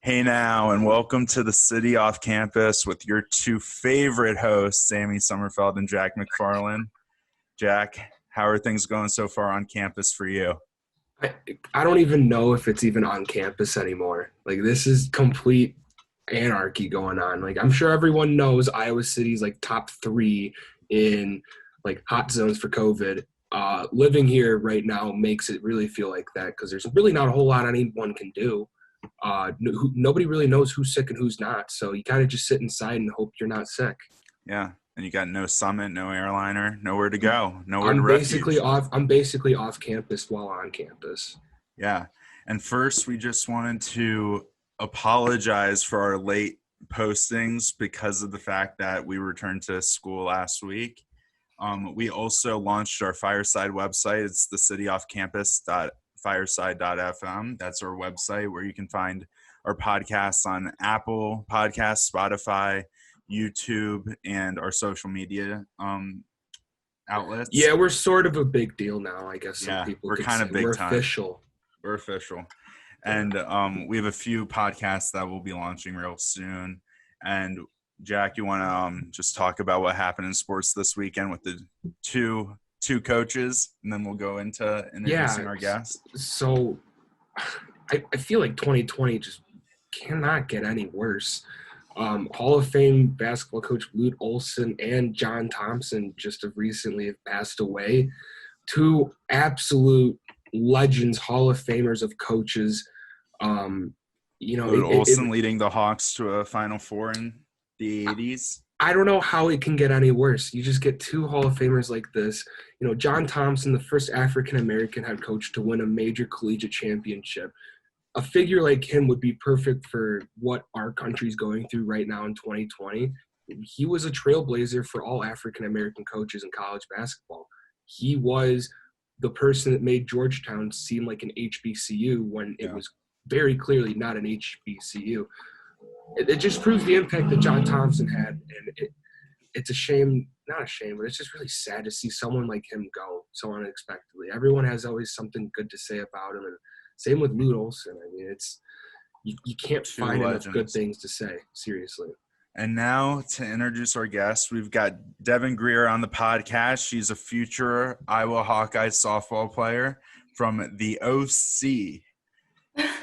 Hey now, and welcome to the City Off Campus with your two favorite hosts, Sammy Sommerfeld and Jack McFarland. Jack, how are things going so far on campus for you? I don't even know if it's even on campus anymore. Like, this is complete anarchy going on. Like, I'm sure everyone knows Iowa City's like top 3 in like hot zones for COVID. Living here right now makes it really feel like that because there's really not a whole lot anyone can do. Nobody really knows who's sick and who's not. So you kind of just sit inside and hope you're not sick. Yeah, and you got no summit, no airliner, nowhere to go, nowhere to I'm basically refuge. off. I'm basically off campus while on campus. Yeah, and first we just wanted to apologize for our late postings because of the fact that we returned to school last week. We also launched our Fireside website. It's the cityoffcampus.fireside.fm. That's our website where you can find our podcasts on Apple Podcasts, Spotify, YouTube, and our social media outlets. Yeah, we're sort of a big deal now, I guess some Yeah, people we're could kind say. of big We're time. official. We're official. And we have a few podcasts that will be launching real soon. And Jack, you want to just talk about what happened in sports this weekend with the two coaches, and then we'll go into introducing Yeah, our guests. so I feel like 2020 just cannot get any worse. Hall of Fame basketball coach Lute Olson and John Thompson just have recently have passed away. Two absolute legends, Hall of Famers of coaches. Um, you know, Lute it, it, Olson leading the Hawks to a Final Four in the 80s. I don't know how it can get any worse. You just get two Hall of Famers like this. You know, John Thompson, the first African American head coach to win a major collegiate championship. A figure like him would be perfect for what our country's going through right now in 2020. He was a trailblazer for all African American coaches in college basketball. He was the person that made Georgetown seem like an HBCU when it Yeah. was very clearly not an HBCU. It just proves the impact that John Thompson had, and it's a shame, not a shame, but it's just really sad to see someone like him go so unexpectedly. Everyone has always something good to say about him, and same with Lute Olson. I mean, you can't Two find enough good legends. things to say, seriously. And now to introduce our guest, we've got Devyn Greer on the podcast. She's a future Iowa Hawkeye softball player from the OC.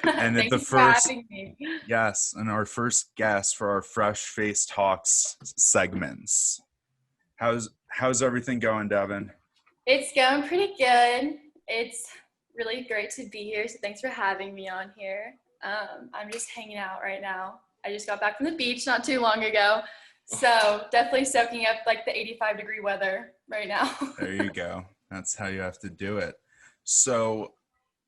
And Thank the you for first, having me. yes, and our first guest for our Fresh-Faced Hawks segments. How's everything going, Devyn? It's going pretty good. It's really great to be here, so thanks for having me on here. I'm just hanging out right now. I just got back from the beach not too long ago, so definitely soaking up like the 85-degree weather right now. There you go. That's how you have to do it. So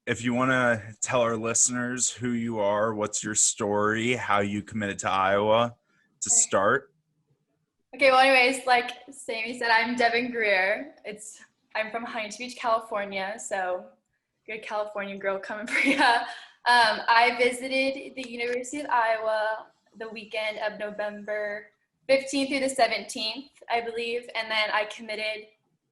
if you want to tell our listeners who you are, what's your story, how you committed to Iowa to start. Okay, well, anyways, like Sammy said, I'm Devyn Greer. I'm from Huntington Beach, California, so good California girl coming for you. I visited the University of Iowa the weekend of November 15th through the 17th, I believe, and then I committed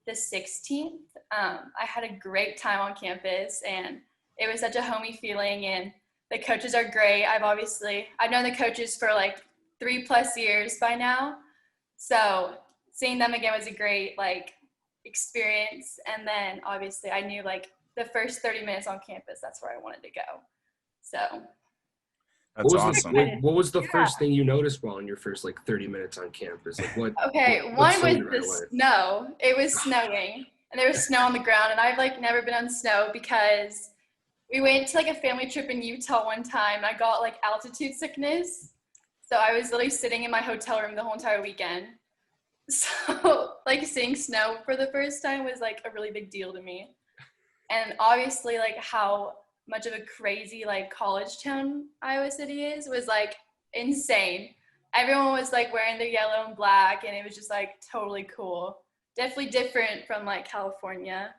the 16th. I had a great time on campus, and it was such a homey feeling, and the coaches are great. I've known the coaches for like 3+ years by now, so seeing them again was a great experience. And then obviously I knew the first 30 minutes on campus, that's where I wanted to go. So That's awesome. What was the first thing you noticed while in your first 30 minutes on campus? One was the snow. It was snowing, and there was snow on the ground, and I've never been on snow because we went to a family trip in Utah one time, and I got altitude sickness. So I was literally sitting in my hotel room the whole entire weekend. So seeing snow for the first time was a really big deal to me. And obviously how much of a crazy college town Iowa City was insane. Everyone was wearing their yellow and black, and it was just totally cool. Definitely different from California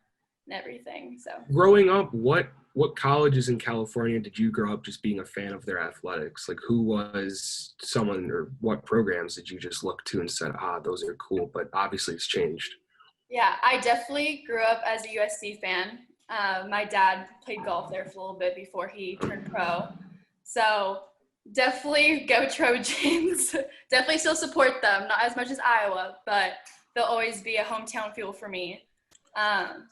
and everything. So growing up, what colleges in California did you grow up just being a fan of their athletics? Who was someone, or what programs did you just look to and said, those are cool, but obviously it's changed? Yeah, I definitely grew up as a USC fan. My dad played golf there for a little bit before he turned pro. So definitely go Trojans. Definitely still support them, not as much as Iowa, but they'll always be a hometown fuel for me.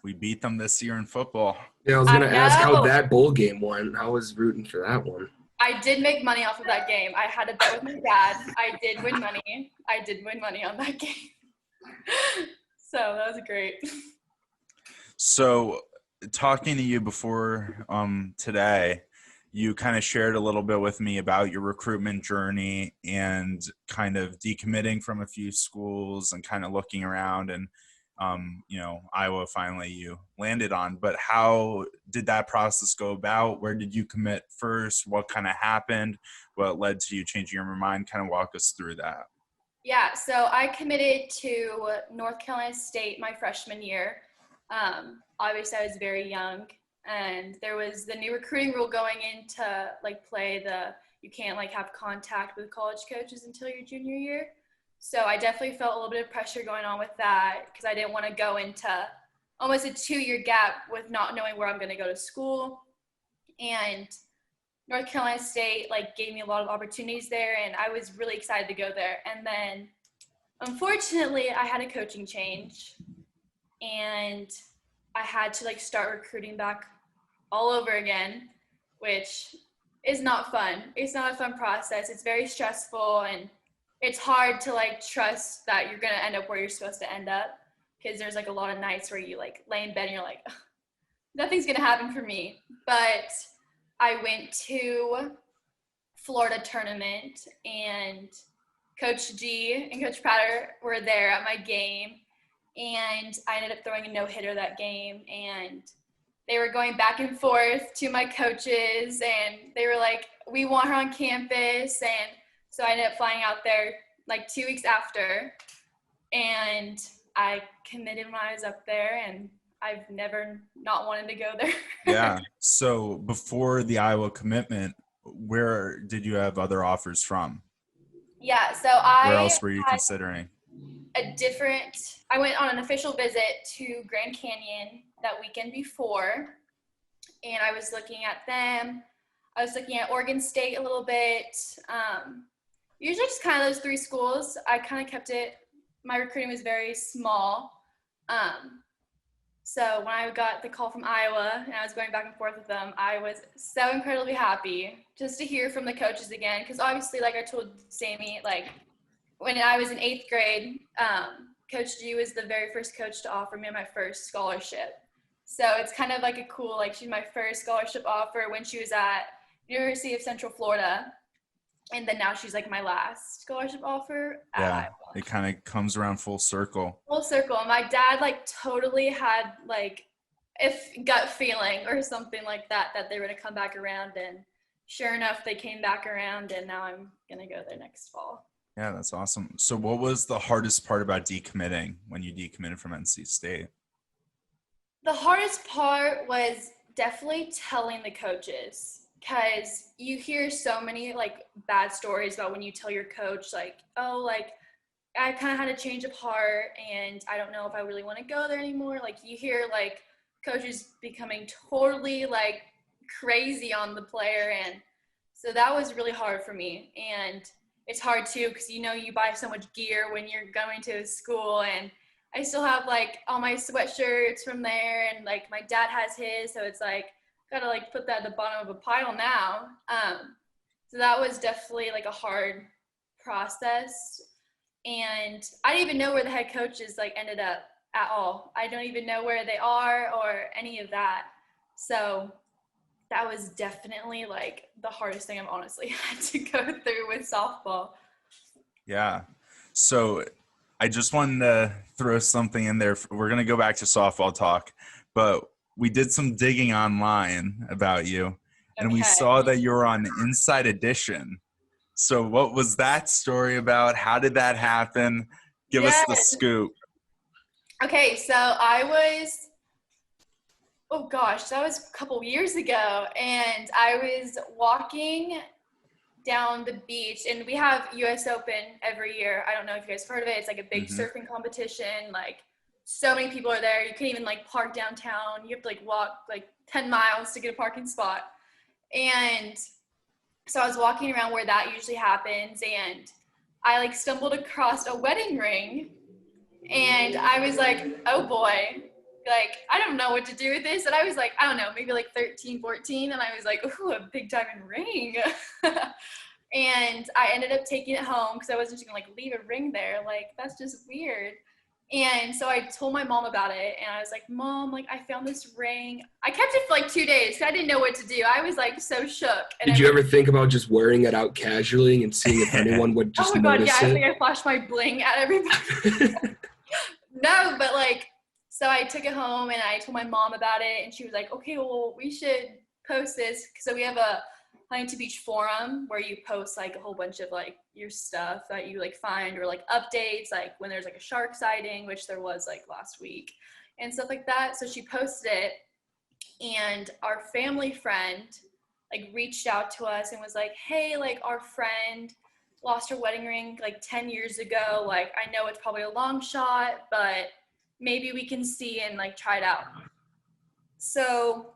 We beat them this year in football. Yeah, I was I gonna ask how know. that bowl game went. I was rooting for that one. I did make money off of that game. I had a bet with my dad. I did win money. I did win money on that game. So that was great. So, talking to you before today, you kind of shared a little bit with me about your recruitment journey and kind of decommitting from a few schools and kind of looking around and Iowa finally you landed on. But how did that process go about? Where did you commit first? What kind of happened? What led to you changing your mind? Kind of walk us through that. Yeah, so I committed to North Carolina State my freshman year. Obviously, I was very young, and there was the new recruiting rule going into play you can't have contact with college coaches until your junior year. So I definitely felt a little bit of pressure going on with that because I didn't want to go into almost a 2-year gap with not knowing where I'm going to go to school. And North Carolina State gave me a lot of opportunities there, and I was really excited to go there. And then unfortunately I had a coaching change, and I had to start recruiting back all over again, which is not fun. It's not a fun process. It's very stressful, and it's hard to trust that you're going to end up where you're supposed to end up, because there's a lot of nights where you lay in bed and you're like, nothing's going to happen for me. But I went to Florida tournament, and Coach G and Coach Prater were there at my game, and I ended up throwing a no-hitter that game, and they were going back and forth to my coaches, and they were like, we want her on campus. And so I ended up flying out there 2 weeks after, and I committed when I was up there, and I've never not wanted to go there. Yeah. So before the Iowa commitment, where did you have other offers from? Yeah, so Where I else were you considering? I went on an official visit to Grand Canyon that weekend before, and I was looking at them. I was looking at Oregon State a little bit. Usually just kind of those 3 schools. I kind of kept it, my recruiting was very small. So when I got the call from Iowa and I was going back and forth with them, I was so incredibly happy just to hear from the coaches again. Because obviously, I told Sammy, when I was in 8th grade, Coach G was the very first coach to offer me my first scholarship. So it's kind of a cool, she's my first scholarship offer when she was at University of Central Florida. And then now she's my last scholarship offer at Iowa. It kind of comes around full circle. Full circle. My dad totally had if gut feeling or something like that they were going to come back around, and sure enough they came back around, and now I'm going to go there next fall. Yeah, that's awesome. So what was the hardest part about decommitting when you decommitted from NC State? The hardest part was definitely telling the coaches, because you hear so many bad stories about when you tell your coach I kind of had a change of heart and I don't know if I really want to go there anymore. You hear coaches becoming totally crazy on the player, and so that was really hard for me. And it's hard too because you buy so much gear when you're going to school, and I still have all my sweatshirts from there, and my dad has his, so it's gotta put that at the bottom of a pile now. So that was definitely a hard process, and I didn't even know where the head coaches ended up at all. I don't even know where they are or any of that. So that was definitely the hardest thing I've honestly had to go through with softball. Yeah. So I just wanted to throw something in there. We're going to go back to softball talk, but we did some digging online about you, and we saw that you were on Inside Edition. So what was that story about? How did that happen? Give us the scoop. Okay, so I was, that was a couple years ago, and I was walking down the beach, and we have US Open every year. I don't know if you guys heard of it. It's a big surfing competition. So many people are there. You can't even park downtown. You have to walk 10 miles to get a parking spot. And So I was walking around where that usually happens, and I like stumbled across a wedding ring, and I was like, oh boy, like, I don't know what to do with this. And I was like, I don't know, maybe like 13, 14. And I was like, ooh, a big diamond ring. And I ended up taking it home because I wasn't just gonna like leave a ring there. Like, that's just weird. And so I told my mom about it, and I was like, Mom, like, I found this ring. I kept it for like 2 days because I didn't know what to do. I was like so shook. And Did you ever think about just wearing it out casually and seeing if anyone would just oh my God, notice yeah, it? I think I flashed my bling at everybody. No, but like, so I took it home and I told my mom about it, and she was like, okay, well, we should post this. So we have a Huntington Beach forum where you post like a whole bunch of like your stuff that you like find, or like updates, like when there's like a shark sighting, which there was like last week, and stuff like that. So she posted it, and our family friend like reached out to us and was like, hey, like, our friend lost her wedding ring like 10 years ago. Like, I know it's probably a long shot, but maybe we can see and like try it out. So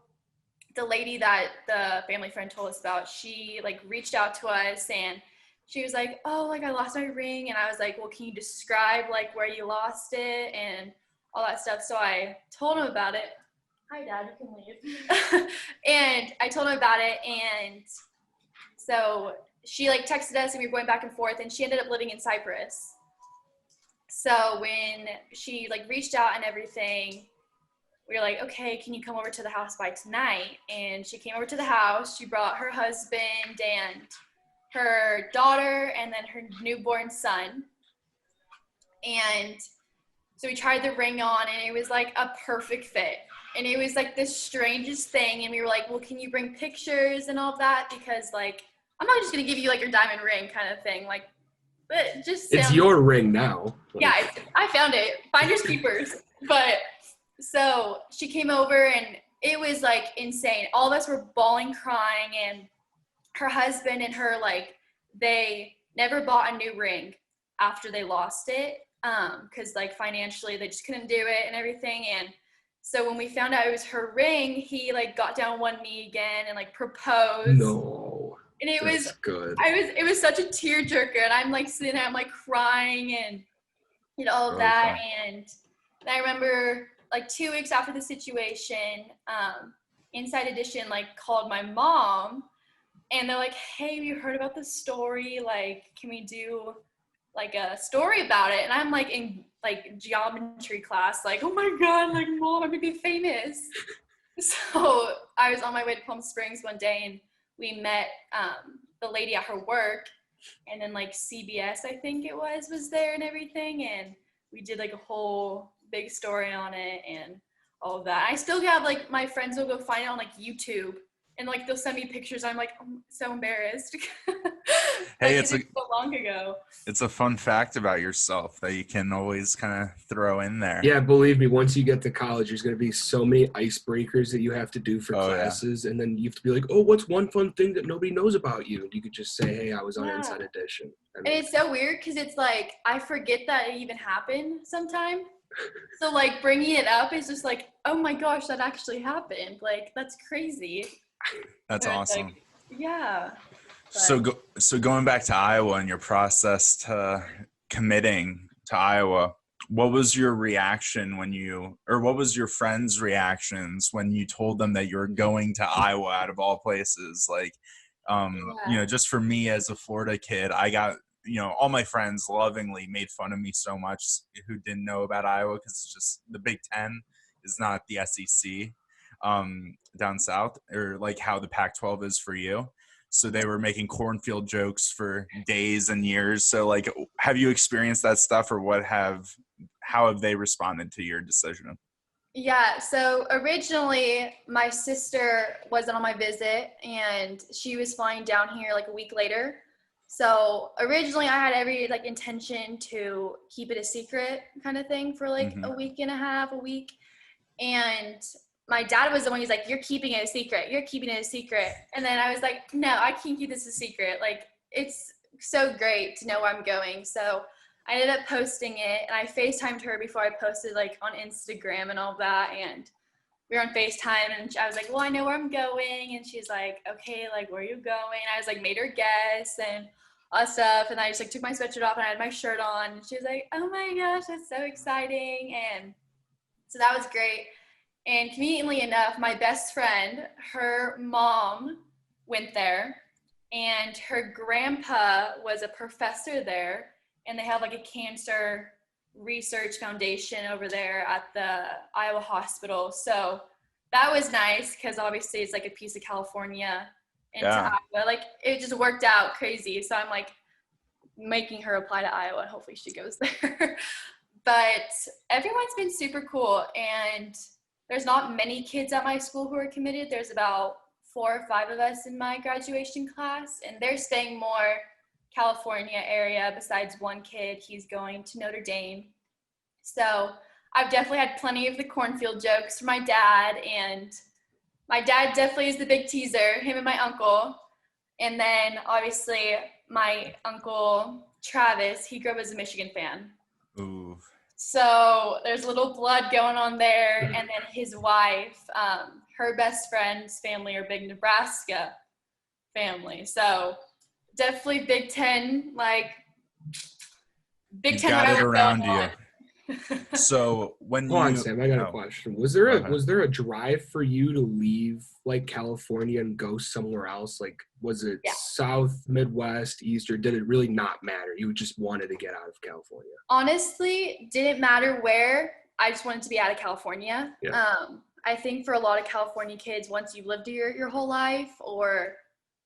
the lady that the family friend told us about, she like reached out to us, and she was like, oh, like, I lost my ring. And I was like, well, can you describe like where you lost it and all that stuff? So I told him about it. Hi, Dad, you can leave. And I told him about it, and so she like texted us, and we were going back and forth, and she ended up living in Cyprus. So when she like reached out and everything, we were like, okay, can you come over to the house by tonight? And she came over to the house. She brought her husband and her daughter and then her newborn son. And so we tried the ring on, and it was like a perfect fit. And it was like the strangest thing. And we were like, well, can you bring pictures and all of that? Because like, I'm not just going to give you like your diamond ring kind of thing. Like, but it just sounds, It's your ring now. yeah, I found it. Finders keepers. But so she came over, and it was like insane. All of us were bawling, crying, and her husband and her, like, they never bought a new ring after they lost it, because like financially they just couldn't do it and everything. And so when we found out it was her ring, he like got down on one knee again and like proposed. No. And it That's was good. it was such a tearjerker, and I'm like sitting there, I'm like crying and you know all of Really that. fun. And I remember like 2 weeks after the situation, Inside Edition like called my mom, and they're like, hey, we heard about this story, like, can we do like a story about it? And I'm like in like geometry class, like, oh my God, like, Mom, I'm gonna be famous. So I was on my way to Palm Springs one day, and we met the lady at her work, and then like CBS, I think it was there and everything, and we did like a whole big story on it and all of that. I still have like my friends will go find it on like YouTube, and like they'll send me pictures. I'm like, I'm so embarrassed. Hey, like, it's so long ago. It's a fun fact about yourself that you can always kind of throw in there. Yeah, believe me, once you get to college, there's going to be so many icebreakers that you have to do for classes. Yeah. And then you have to be like, oh, what's one fun thing that nobody knows about you? And you could just say, hey, I was on Inside Edition. And it's so weird because it's like, I forget that it even happened sometime. So like bringing it up is just like, oh my gosh, that actually happened. Like, that's crazy. That's awesome. Like, yeah. But. So going back to Iowa and your process to committing to Iowa, what was your reaction what was your friends' reactions when you told them that you were going to Iowa out of all places? Like, you know, just for me as a Florida kid, I got, you know, all my friends lovingly made fun of me so much who didn't know about Iowa, because it's just the Big Ten is not the SEC down south, or like how the Pac-12 is for you. So they were making cornfield jokes for days and years. So like, have you experienced that stuff, or how have they responded to your decision? Yeah, so originally my sister wasn't on my visit, and she was flying down here like a week later. So originally I had every like intention to keep it a secret kind of thing for like a week and a half, a week. And my dad was the one who's like, you're keeping it a secret. You're keeping it a secret. And then I was like, no, I can't keep this a secret. Like, it's so great to know where I'm going. So I ended up posting it, and I FaceTimed her before I posted like on Instagram and all that. And we were on FaceTime, and I was like, well, I know where I'm going. And she's like, okay, like, where are you going? And I was like, made her guess and all that stuff. And I just like took my sweatshirt off and I had my shirt on. And she was like, oh my gosh, that's so exciting. And so that was great. And conveniently enough, my best friend, her mom went there, and her grandpa was a professor there, and they have like a cancer research foundation over there at the Iowa hospital. So that was nice because obviously it's like a piece of California into Iowa. Like it just worked out crazy. So I'm like making her apply to Iowa, and hopefully she goes there. But everyone's been super cool, and there's not many kids at my school who are committed. There's about 4 or 5 of us in my graduation class, and they're staying more California area besides one kid. He's going to Notre Dame. So I've definitely had plenty of the cornfield jokes from my dad, and my dad definitely is the big teaser, him and my uncle. And then obviously my uncle Travis, he grew up as a Michigan fan. Ooh. So there's a little blood going on there. And then his wife, her best friend's family are big Nebraska family. So definitely Big Ten, like Big Ten got it around you. on. So when Hold on, Sam, I got a question. Was there a drive for you to leave like California and go somewhere else? Like, was it South, Midwest, East, or did it really not matter? You just wanted to get out of California? Honestly, didn't matter where. I just wanted to be out of California. Yeah. I think for a lot of California kids, once you've lived your whole life, or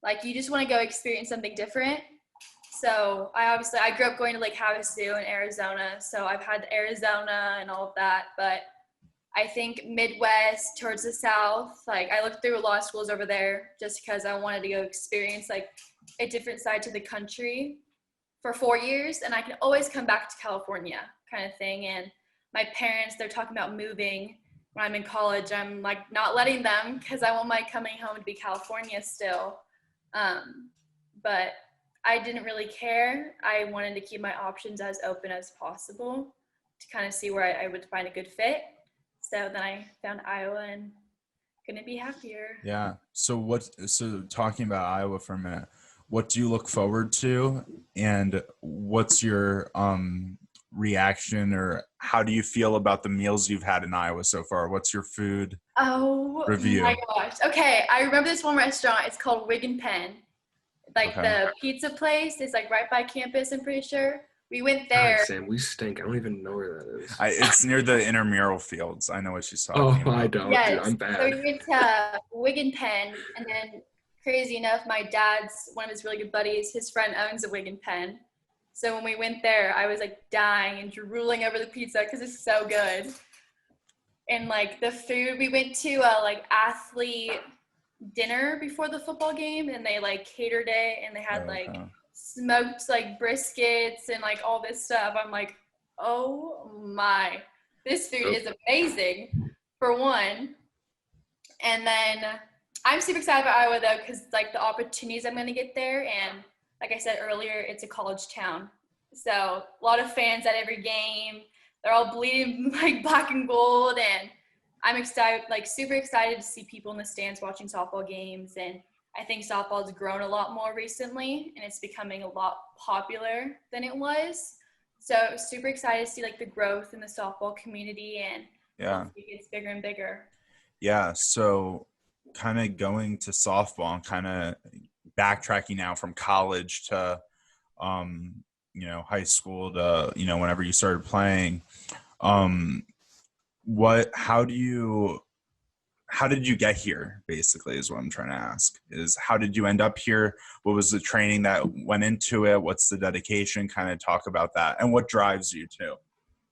like you just want to go experience something different. So I grew up going to Lake Havasu in Arizona. So I've had Arizona and all of that, but I think Midwest towards the South, like I looked through a lot of schools over there just because I wanted to go experience like a different side to the country for 4 years. And I can always come back to California kind of thing. And my parents, they're talking about moving when I'm in college. I'm like not letting them because I want my coming home to be California still. But I didn't really care. I wanted to keep my options as open as possible to kind of see where I would find a good fit. So then I found Iowa and couldn't be happier. Yeah. So talking about Iowa for a minute, what do you look forward to, and what's your reaction, or how do you feel about the meals you've had in Iowa so far? What's your food review? Oh my gosh. Okay. I remember this one restaurant. It's called Wig and Pen. Like the pizza place is like right by campus, I'm pretty sure. We went there. God, Sam, we stink. I don't even know where that is. It's near the intramural fields. I know what she's talking about. I don't. Yes. Dude, I'm bad. So we went to Wig and Pen, and then crazy enough, my dad's one of his really good buddies, his friend owns a Wig and Pen. So when we went there, I was like dying and drooling over the pizza because it's so good. And like the food, we went to a like athlete dinner before the football game, and they like catered it, and they had like smoked like briskets and like all this stuff. I'm like, oh my, this food is amazing for one. And then I'm super excited about Iowa though, because like the opportunities I'm going to get there, and like I said earlier, it's a college town, so a lot of fans at every game. They're all bleeding like black and gold, and I'm excited, like super excited to see people in the stands watching softball games. And I think softball's grown a lot more recently, and it's becoming a lot popular than it was. So super excited to see like the growth in the softball community, and it gets bigger and bigger. Yeah. So kind of going to softball and kind of backtracking now from college to, high school to, whenever you started playing, how did you get here, basically, is what I'm trying to ask. Is how did you end up here? What was the training that went into it? What's the dedication? Kind of talk about that, and what drives you too.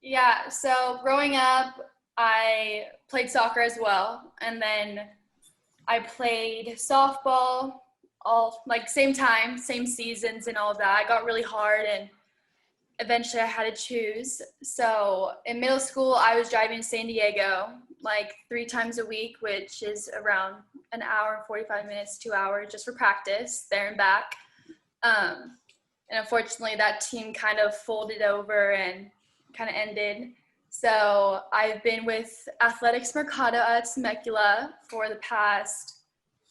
Yeah, so growing up, I played soccer as well, and then I played softball all like same time, same seasons and all of that. I got really hard, and eventually I had to choose. So in middle school, I was driving to San Diego like 3 times a week, which is around an hour, 45 minutes, 2 hours just for practice there and back. And unfortunately that team kind of folded over and kind of ended. So I've been with Athletics Mercado at Temecula for the past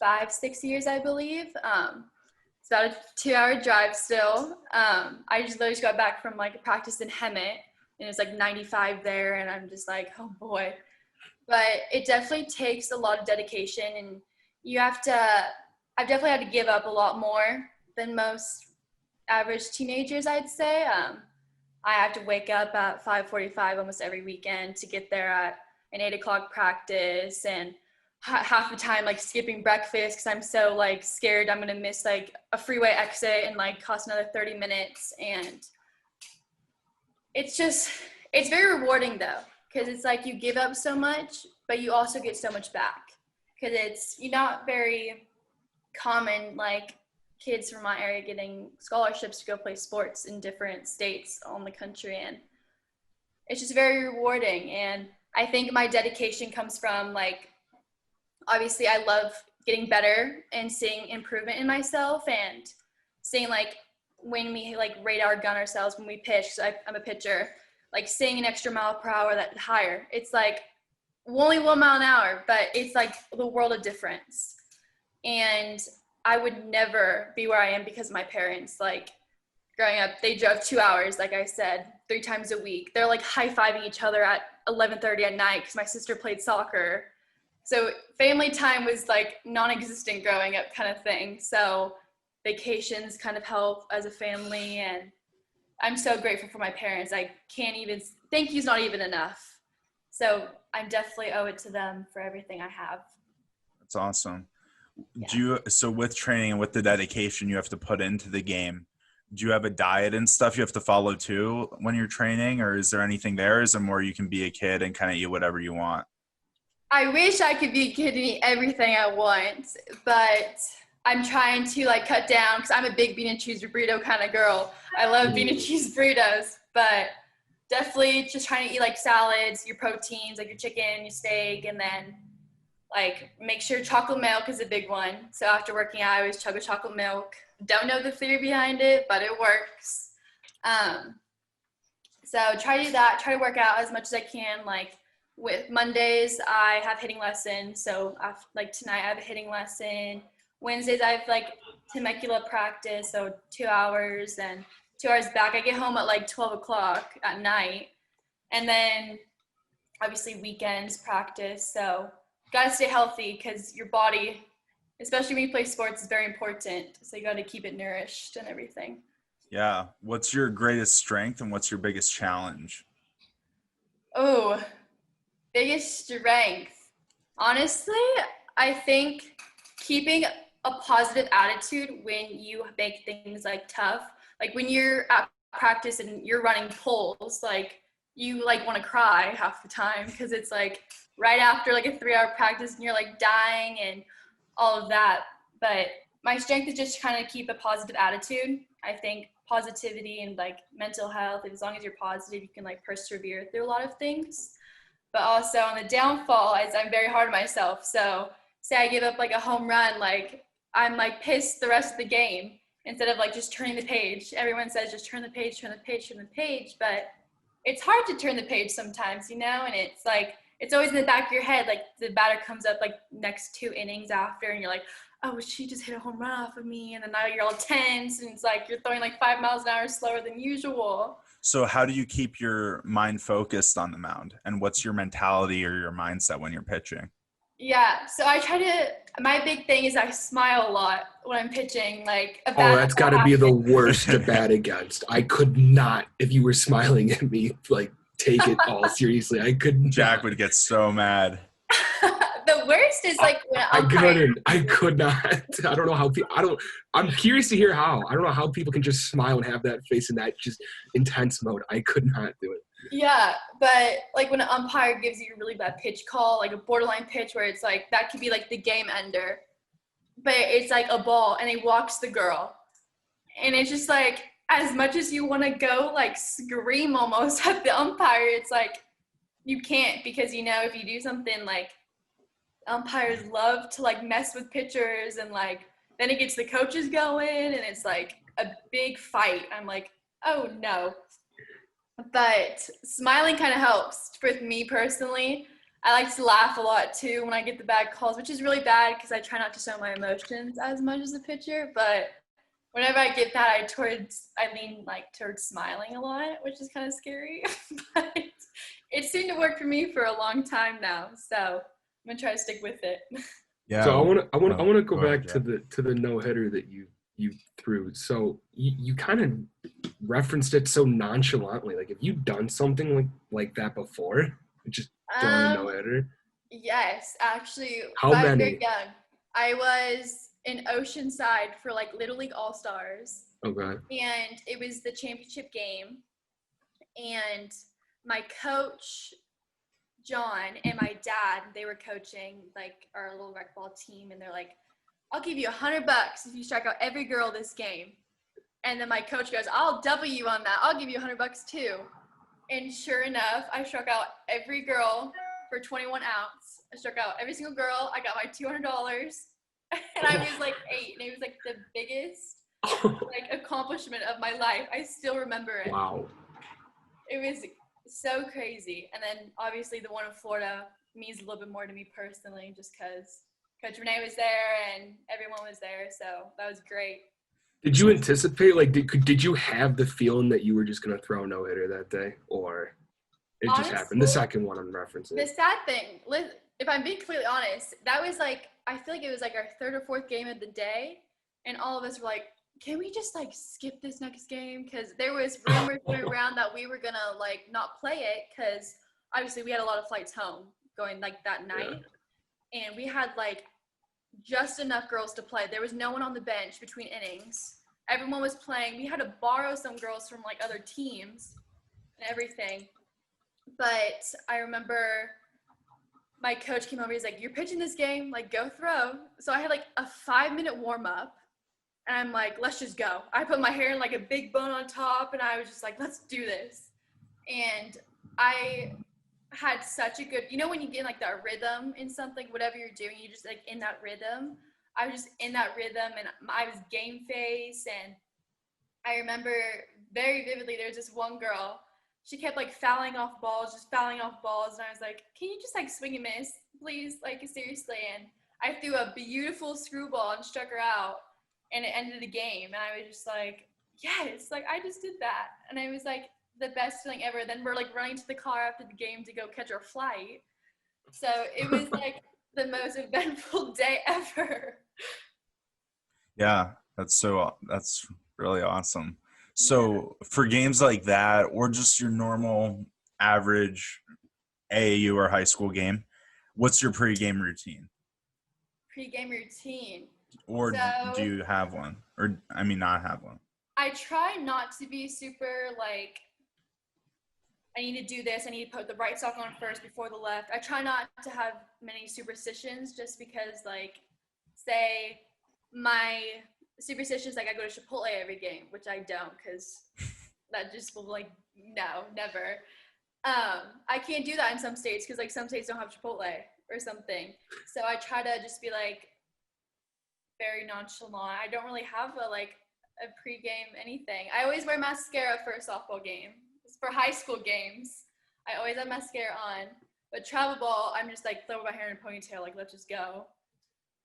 5-6 years, I believe. It's about a 2-hour drive still. I just literally got back from like a practice in Hemet, and it's like 95 there, and I'm just like, oh boy. But it definitely takes a lot of dedication, and I've definitely had to give up a lot more than most average teenagers, I'd say. I have to wake up at 5:45 almost every weekend to get there at an 8 o'clock practice, and half the time like skipping breakfast because I'm so like scared I'm gonna miss like a freeway exit and like cost another 30 minutes. And it's very rewarding though, because it's like you give up so much but you also get so much back, because you're not very common like kids from my area getting scholarships to go play sports in different states on the country, and it's just very rewarding. And I think my dedication comes from like, obviously I love getting better and seeing improvement in myself, and seeing like when we like radar gun ourselves when we pitch, so I'm a pitcher, like seeing an extra mile per hour that higher, it's like only 1 mile an hour, but it's like the world of difference. And I would never be where I am because of my parents. Like growing up, they drove 2 hours, like I said, 3 times a week. They're like high-fiving each other at 11:30 at night because my sister played soccer. So family time was like non-existent growing up kind of thing. So vacations kind of help as a family, and I'm so grateful for my parents. I can't even, thank you's not even enough. So I definitely owe it to them for everything I have. That's awesome. Yeah. So with training and with the dedication you have to put into the game, do you have a diet and stuff you have to follow too when you're training, or is there anything there? Is it more you can be a kid and kind of eat whatever you want? I wish I could be a kid and eat everything I want, but I'm trying to like cut down because I'm a big bean and cheese burrito kind of girl. I love bean and cheese burritos, but definitely just trying to eat like salads, your proteins, like your chicken, your steak, and then like make sure chocolate milk is a big one. So after working out, I always chug a chocolate milk. Don't know the theory behind it, but it works. So try to do that, try to work out as much as I can. Like with Mondays, I have hitting lessons. So like tonight I have a hitting lesson. Wednesdays I have like Temecula practice, so 2 hours, and 2 hours back. I get home at like 12 o'clock at night. And then obviously weekends practice. So gotta stay healthy because your body, especially when you play sports, is very important. So you gotta keep it nourished and everything. Yeah. What's your greatest strength and what's your biggest challenge? Oh, biggest strength. Honestly, I think keeping a positive attitude when you make things like tough. Like when you're at practice and you're running poles, like you like want to cry half the time because it's like right after like a 3-hour practice and you're like dying and all of that. But my strength is just kind of keep a positive attitude. I think positivity and like mental health, as long as you're positive, you can like persevere through a lot of things. But also on the downfall is I'm very hard on myself. So say I give up like a home run, like I'm like pissed the rest of the game instead of like just turning the page. Everyone says just turn the page, turn the page, turn the page, but it's hard to turn the page sometimes, you know? And it's like, it's always in the back of your head, like the batter comes up like next 2 innings after and you're like, oh, she just hit a home run off of me. And then now you're all tense and it's like you're throwing like 5 miles an hour slower than usual. So how do you keep your mind focused on the mound, and what's your mentality or your mindset when you're pitching? Yeah, so I try to, my big thing is I smile a lot when I'm pitching, like a Oh, bad that's got to be the worst to bat against. I could not, if you were smiling at me, like take it all seriously. I could Jack not. would get so mad. The worst is like when I umpire. could not. I don't know how people. I'm curious to hear how. I don't know how people can just smile and have that face in that just intense mode. I could not do it. Yeah, but like when an umpire gives you a really bad pitch call, like a borderline pitch where it's like that could be like the game ender, but it's like a ball and he walks the girl, and it's just like as much as you want to go like scream almost at the umpire, it's like you can't, because you know if you do something, like umpires love to like mess with pitchers, and like then it gets the coaches going and it's like a big fight. I'm like, oh no. but smiling kind of helps with me personally. I like to laugh a lot too when I get the bad calls, which is really bad because I try not to show my emotions as much as a pitcher. But whenever I get that, I lean like towards smiling a lot, which is kind of scary. But it seemed to work for me for a long time now, so I'm gonna try to stick with it. Yeah. So I want to go ahead, back to the no hitter that you threw. So you kind of referenced it so nonchalantly. Like, have you done something like that before? Just throwing a no hitter? Yes, actually, How but I was many? very young. I was in Oceanside for like Little League All Stars, Okay. and it was the championship game. And my coach John and my dad, they were coaching like our little rec ball team, and they're like, "I'll give you $100 if you strike out every girl this game." And then my coach goes, "I'll double you on that. I'll give you $100 too." And sure enough, I struck out every girl for 21 outs. I struck out every single girl. I got my $200, and I was like 8, and it was like the biggest like accomplishment of my life. I still remember it. Wow. It was so crazy. And then obviously the one in Florida means a little bit more to me personally, just because Coach Renee was there and everyone was there. So that was great. Did you anticipate, like, did you have the feeling that you were just gonna throw a no hitter that day, or it just happened? The Honestly, second one I'm referencing. the sad thing, if I'm being completely honest, that was like, I feel like it was like our third or fourth game of the day, and all of us were like, can we just like skip this next game? Because there was rumors going around that we were gonna like not play it, because obviously we had a lot of flights home going like that night, and we had like just enough girls to play. There was no one on the bench between innings. Everyone was playing. We had to borrow some girls from like other teams and everything. But I remember my coach came over. He's like, "You're pitching this game. Like, go throw." So I had like a 5-minute warm up, and I'm like, "Let's just go." I put my hair in like a big bun on top, and I was just like, "Let's do this." And I had such a good, when you get in like that rhythm in something, whatever you're doing, you just like in that rhythm. I was just in that rhythm, and I was game face. And I remember very vividly, there was this one girl, she kept like fouling off balls. And I was like, "Can you just like swing and miss, please? Like, seriously." And I threw a beautiful screwball and struck her out, and it ended the game. And I was just like, yes, like I just did that. And it was like the best feeling ever. Then we're like running to the car after the game to go catch our flight. So it was like the most eventful day ever. Yeah, that's really awesome. So for games like that, or just your normal average AAU or high school game, what's your pregame routine? Pre-game routine. Or So do you have one? Or, I mean, not have one? I try not to be super like, I need to do this, I need to put the right sock on first before the left. I try not to have many superstitions, just because like, say my superstitions, like I go to Chipotle every game, which I don't, because that just will like, no, never. I can't do that in some states, because like some states don't have Chipotle or something. So I try to just be like very nonchalant. I don't really have a pregame anything. I always wear mascara for a softball game. For high school games, I always have mascara on. But travel ball, I'm just like throw my hair in a ponytail, like let's just go.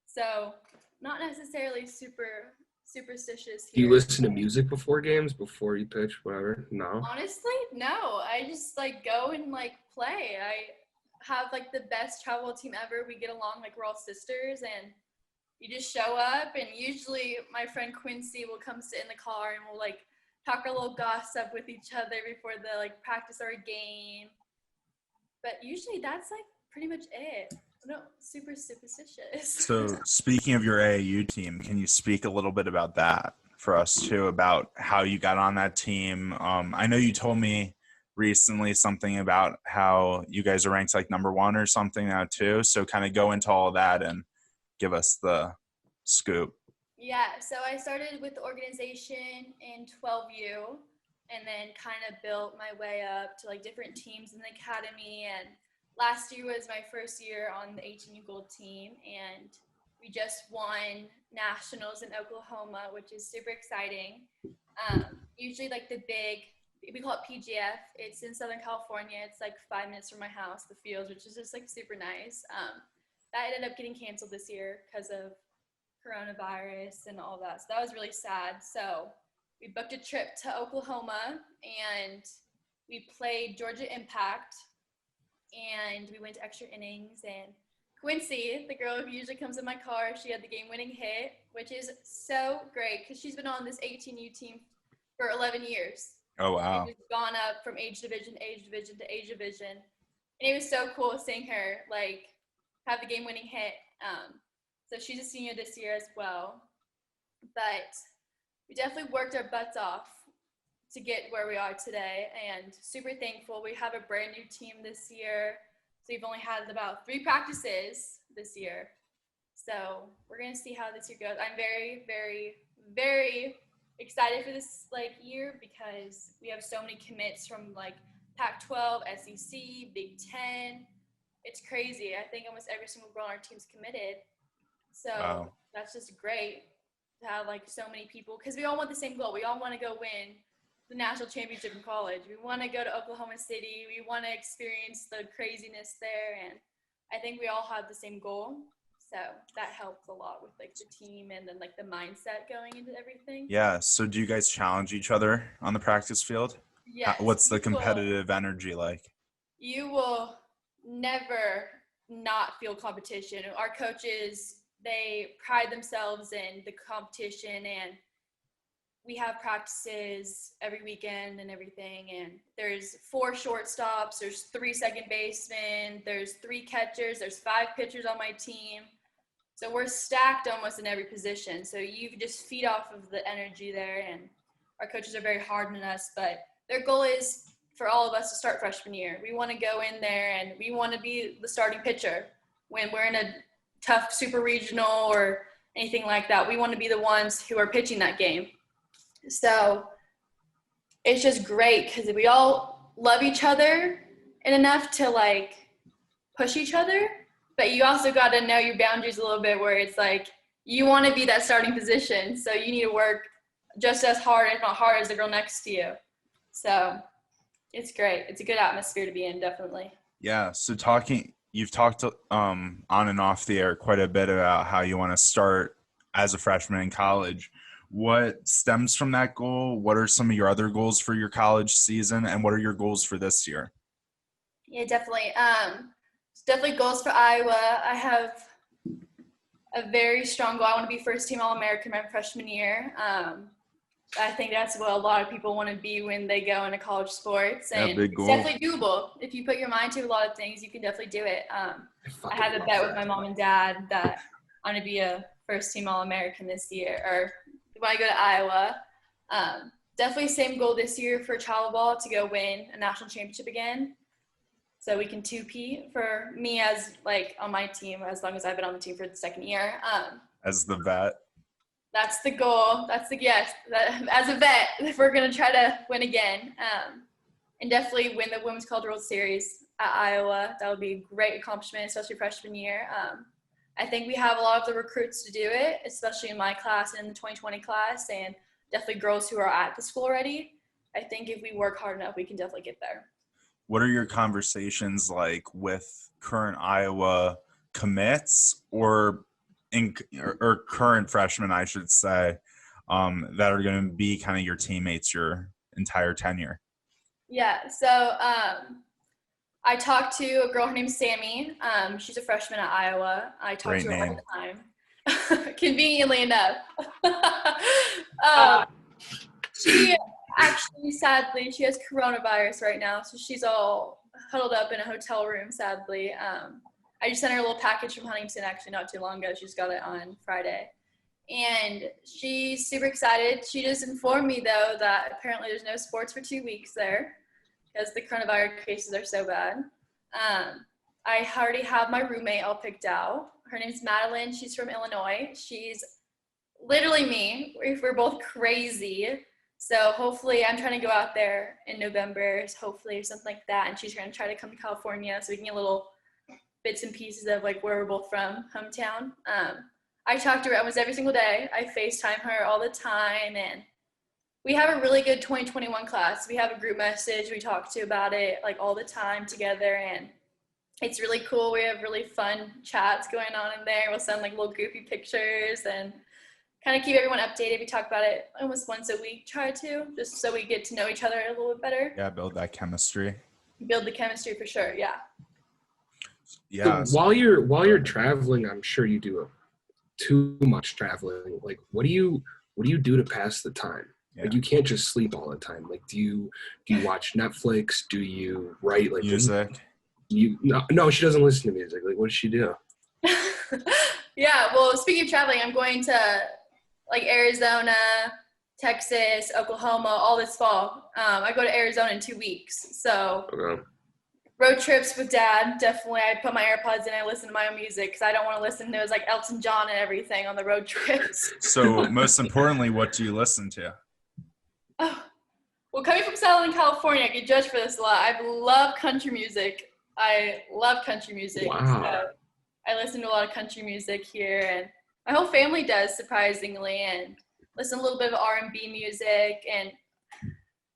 So not necessarily super superstitious Do here. you listen to music before games, before you pitch, whatever? No. Honestly, no. I just like go and like play. I have like the best travel team ever. We get along like we're all sisters, and you just show up, and usually my friend Quincy will come sit in the car, and we'll like talk a little gossip with each other before the like practice or game. But usually that's like pretty much it. I'm not super superstitious. So speaking of your AAU team, can you speak a little bit about that for us too, about how you got on that team? I know you told me recently something about how you guys are ranked like number 1 or something now too. So kind of go into all of that and give us the scoop. Yeah, so I started with the organization in 12U, and then kind of built my way up to like different teams in the academy. And last year was my first year on the 18U Gold team, and we just won nationals in Oklahoma, which is super exciting. Usually like the big we call it PGF. It's in Southern California. It's like 5 minutes from my house, the fields, which is just like super nice. That ended up getting canceled this year because of coronavirus and all that. So that was really sad. So we booked a trip to Oklahoma and we played Georgia Impact and we went to extra innings, and Quincy, the girl who usually comes in my car, she had the game-winning hit, which is so great because she's been on this 18U team for 11 years. Oh, wow. She's gone up from age division to age division. And it was so cool seeing her, like, have the game-winning hit. So she's a senior this year as well. But we definitely worked our butts off to get where we are today, and super thankful. We have a brand new team this year. So we've only had about 3 practices this year. So we're going to see how this year goes. I'm very, very, very excited for this year because we have so many commits from Pac-12, SEC, Big Ten. It's crazy. I think almost every single girl on our team's committed. So Wow. That's just great to have so many people, because we all want the same goal. We all want to go win the national championship in college. We want to go to Oklahoma City. We want to experience the craziness there, and I think we all have the same goal. So that helps a lot with the team and then the mindset going into everything. Yeah. So do you guys challenge each other on the practice field? Yes. What's the competitive energy like? You will never not feel competition. Our coaches, they pride themselves in the competition, and we have practices every weekend and everything, and there's 4 shortstops, there's 3 second basemen, there's 3 catchers, there's 5 pitchers on my team. So we're stacked almost in every position. So you just feed off of the energy there, and our coaches are very hard on us, but their goal is for all of us to start freshman year. We want to go in there and we want to be the starting pitcher when we're in a tough super regional or anything like that. We want to be the ones who are pitching that game. So it's just great because we all love each other and enough to push each other, but you also got to know your boundaries a little bit, where it's you want to be that starting position, so you need to work just as hard, if not harder, as the girl next to you. So it's great. It's a good atmosphere to be in, definitely. Yeah. So you've talked on and off the air quite a bit about how you want to start as a freshman in college. What stems from that goal? What are some of your other goals for your college season, and what are your goals for this year? Yeah, definitely. Definitely goals for Iowa. I have a very strong goal. I want to be first team All-American my freshman year. I think that's what a lot of people want to be when they go into college sports. And big goal. It's definitely doable. If you put your mind to a lot of things, you can definitely do it. I have a bet with my mom and dad that I'm going to be a first team All-American this year, or when I go to Iowa. Definitely same goal this year for travel ball, to go win a national championship again. So we can 2P for me as on my team, as long as I've been on the team for the second year. As the vet? That's the goal. As a vet, if we're going to try to win again. And definitely win the Women's College World Series at Iowa. That would be a great accomplishment, especially freshman year. I think we have a lot of the recruits to do it, especially in my class and in the 2020 class, and definitely girls who are at the school already. I think if we work hard enough, we can definitely get there. What are your conversations like with current Iowa commits or current freshmen, I should say, that are going to be kind of your teammates your entire tenure? Yeah, so I talked to a girl, her name's Sammy. She's a freshman at Iowa. I talk to her all the time, conveniently enough. She actually, sadly, she has coronavirus right now, so she's all huddled up in a hotel room, sadly. I just sent her a little package from Huntington, actually, not too long ago. She just got it on Friday. And she's super excited. She just informed me, though, that apparently there's no sports for 2 weeks there because the coronavirus cases are so bad. I already have my roommate all picked out. Her name's Madeline. She's from Illinois. She's literally me. We're both crazy. So hopefully I'm trying to go out there in November, hopefully, or something like that. And she's going to try to come to California so we can get little bits and pieces of where we're both from, hometown. I talk to her almost every single day. I FaceTime her all the time, and we have a really good 2021 class. We have a group message. We talk to about it like all the time together, and it's really cool. We have really fun chats going on in there. We'll send like little goofy pictures and kind of keep everyone updated. We talk about it almost once a week, try to, just so we get to know each other a little bit better. Yeah, build that chemistry. Build the chemistry for sure, yeah. Yeah. So while you're traveling, I'm sure you do too much traveling. Like, what do you do to pass the time? Yeah. Like, you can't just sleep all the time. Like, do you watch Netflix? Do you write? Like, Music. No, she doesn't listen to music. Like, what does she do? Yeah, well, speaking of traveling, I'm going to like Arizona, Texas, Oklahoma, all this fall. I go to Arizona in 2 weeks. So Okay. road trips with Dad, definitely. I put my AirPods in and I listen to my own music because I don't want to listen to like Elton John and everything on the road trips. So most importantly, what do you listen to? Oh, well, coming from Southern California, I get judged for this a lot. I love country music. I love country music. Wow. So I listen to a lot of country music here, and my whole family does, surprisingly, and listen to a little bit of R&B music. And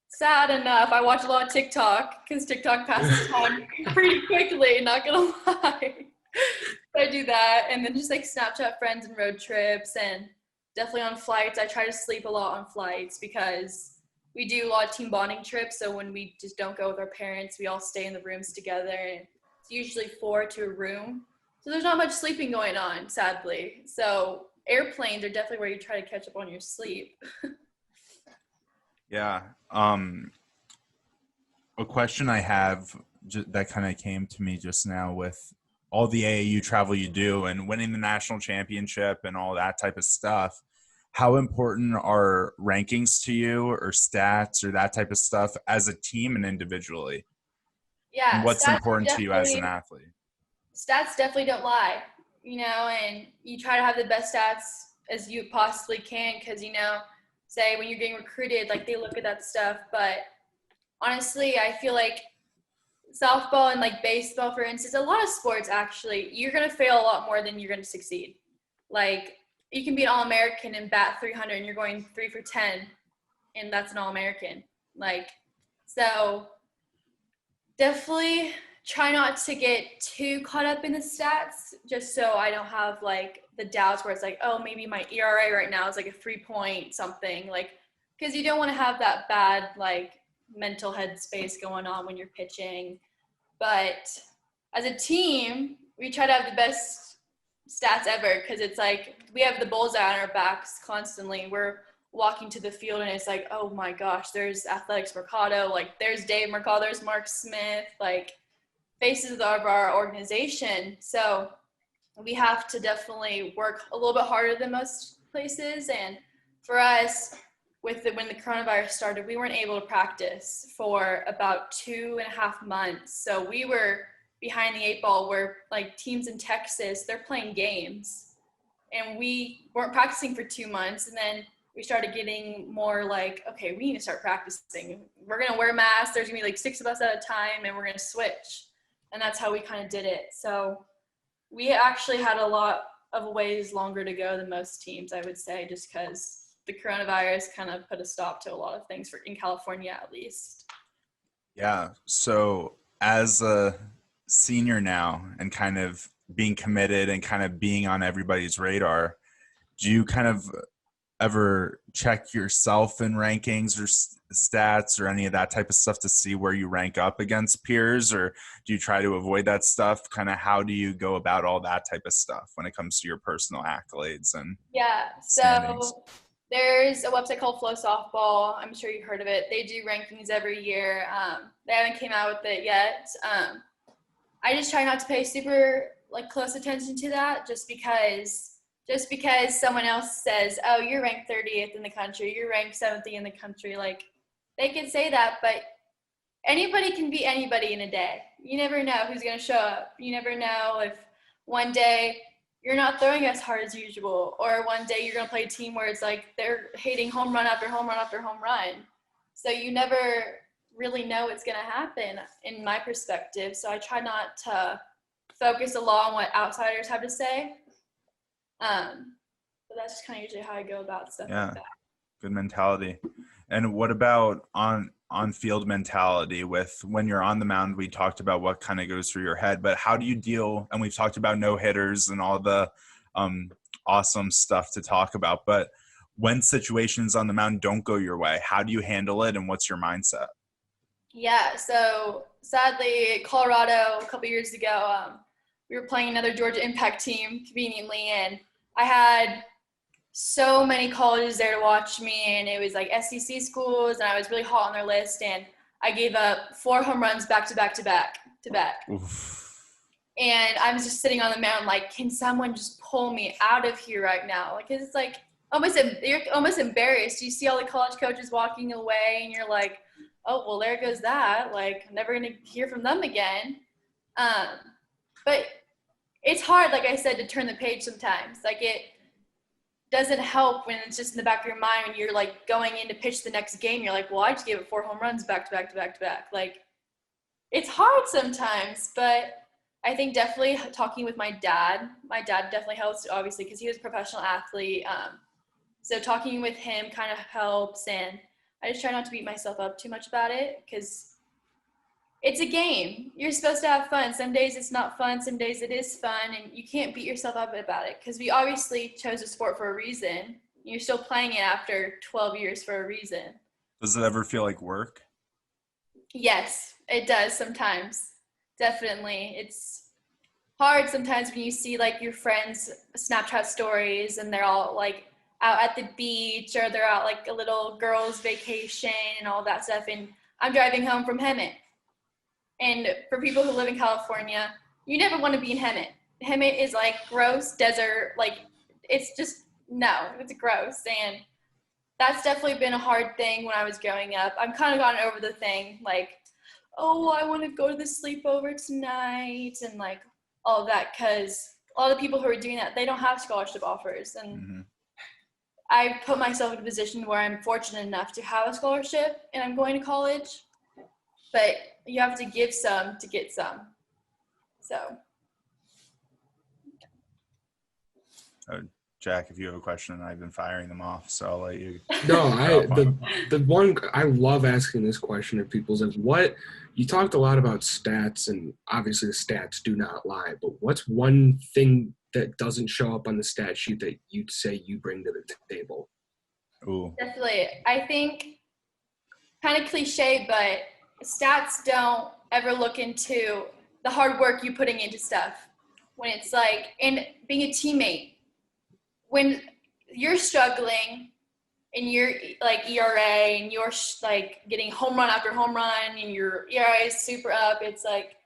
sad enough, I watch a lot of TikTok because TikTok passes time pretty quickly, not gonna lie. I do that, and then just like Snapchat friends and road trips, and definitely on flights. I try to sleep a lot on flights because we do a lot of team bonding trips. So when we just don't go with our parents, we all stay in the rooms together, and it's usually 4 to a room. So there's not much sleeping going on, sadly. So airplanes are definitely where you try to catch up on your sleep. Yeah. A question I have that kind of came to me just now with all the AAU travel you do and winning the national championship and all that type of stuff. How important are rankings to you or stats or that type of stuff as a team and individually? Yeah, And what's important to you as an athlete? Stats definitely don't lie, and you try to have the best stats as you possibly can because, say when you're getting recruited, like they look at that stuff. But honestly, I feel like softball and like baseball, for instance, a lot of sports actually, you're going to fail a lot more than you're going to succeed. Like you can be an All-American and bat 300 and you're going 3 for 10 and that's an All-American. Like, so definitely try not to get too caught up in the stats just so I don't have like the doubts where it's like, oh, maybe my ERA right now is like a 3 point something, like, because you don't want to have that bad like mental headspace going on when you're pitching. But as a team, we try to have the best stats ever because it's like we have the bullseye on our backs constantly. We're walking to the field and it's like, oh my gosh, there's Athletics Mercado, like there's Dave Mercado, there's Mark Smith, like faces of our organization. So we have to definitely work a little bit harder than most places. And for us, when the coronavirus started, we weren't able to practice for about 2.5 months. So we were behind the 8 ball where like teams in Texas, they're playing games and we weren't practicing for 2 months. And then we started getting more like, okay, we need to start practicing. We're going to wear masks. There's going to be like 6 of us at a time and we're going to switch. And that's how we kind of did it. So we actually had a lot of ways longer to go than most teams, I would say, just because the coronavirus kind of put a stop to a lot of things in California, at least. Yeah. So as a senior now and kind of being committed and kind of being on everybody's radar, do you kind of ever check yourself in rankings or stats or any of that type of stuff to see where you rank up against peers, or do you try to avoid that stuff? Kind of how do you go about all that type of stuff when it comes to your personal accolades and standings? So there's a website called Flow Softball. I'm sure you've heard of it. They do rankings every year. They haven't came out with it yet. I just try not to pay super like close attention to that just because someone else says, oh, you're ranked 30th in the country, you're ranked 70th in the country. Like, they can say that, but anybody can beat anybody in a day. You never know who's going to show up. You never know if one day you're not throwing as hard as usual, or one day you're going to play a team where it's like they're hitting home run after home run after home run. So you never really know what's going to happen in my perspective. So I try not to focus a lot on what outsiders have to say. But that's just kind of usually how I go about stuff like that. Good mentality. And what about on field mentality? With when you're on the mound, we talked about what kind of goes through your head, but how do you deal, and we've talked about no hitters and all the awesome stuff to talk about, but when situations on the mound don't go your way, how do you handle it and what's your mindset? Yeah, so sadly, Colorado a couple years ago, we were playing another Georgia Impact team conveniently, and I had so many colleges there to watch me, and it was like SEC schools, and I was really hot on their list, and I gave up 4 home runs back to back. Oof. And I'm just sitting on the mound like, can someone just pull me out of here right now? Like, it's like you're almost embarrassed. You see all the college coaches walking away, and you're like, oh, well, there goes that. Like, I'm never going to hear from them again. But it's hard, like I said, to turn the page sometimes. Like, it doesn't help when it's just in the back of your mind when you're, like, going in to pitch the next game. You're like, well, I just gave it 4 home runs back to back. Like, it's hard sometimes, but I think definitely talking with my dad definitely helps, obviously, because he was a professional athlete. So talking with him kind of helps, and I just try not to beat myself up too much about it because it's a game. You're supposed to have fun. Some days it's not fun. Some days it is fun, and you can't beat yourself up about it because we obviously chose a sport for a reason. You're still playing it after 12 years for a reason. Does it ever feel like work? Yes, it does sometimes. Definitely. It's hard sometimes when you see like your friends' Snapchat stories and they're all like out at the beach or they're out like a little girls' vacation and all that stuff. And I'm driving home from Hemet. And for people who live in California, you never want to be in Hemet. Hemet is like gross desert. Like, it's just, no, it's gross. And that's definitely been a hard thing when I was growing up. I'm kind of gotten over the thing, like, oh, I want to go to the sleepover tonight and like all of that, because a lot of people who are doing that, they don't have scholarship offers. And I put myself in a position where I'm fortunate enough to have a scholarship and I'm going to college, but you have to give some to get some. So. Jack, if you have a question, I've been firing them off, so I'll let you. No, the one I love asking this question of people is like, what you talked a lot about stats, and obviously the stats do not lie, but what's one thing that doesn't show up on the stat sheet that you'd say you bring to the table? Ooh. Definitely. I think kind of cliche, but stats don't ever look into the hard work you're putting into stuff. When it's like, and being a teammate, when you're struggling and you're like ERA and you're like getting home run after home run and your ERA is super up, it's like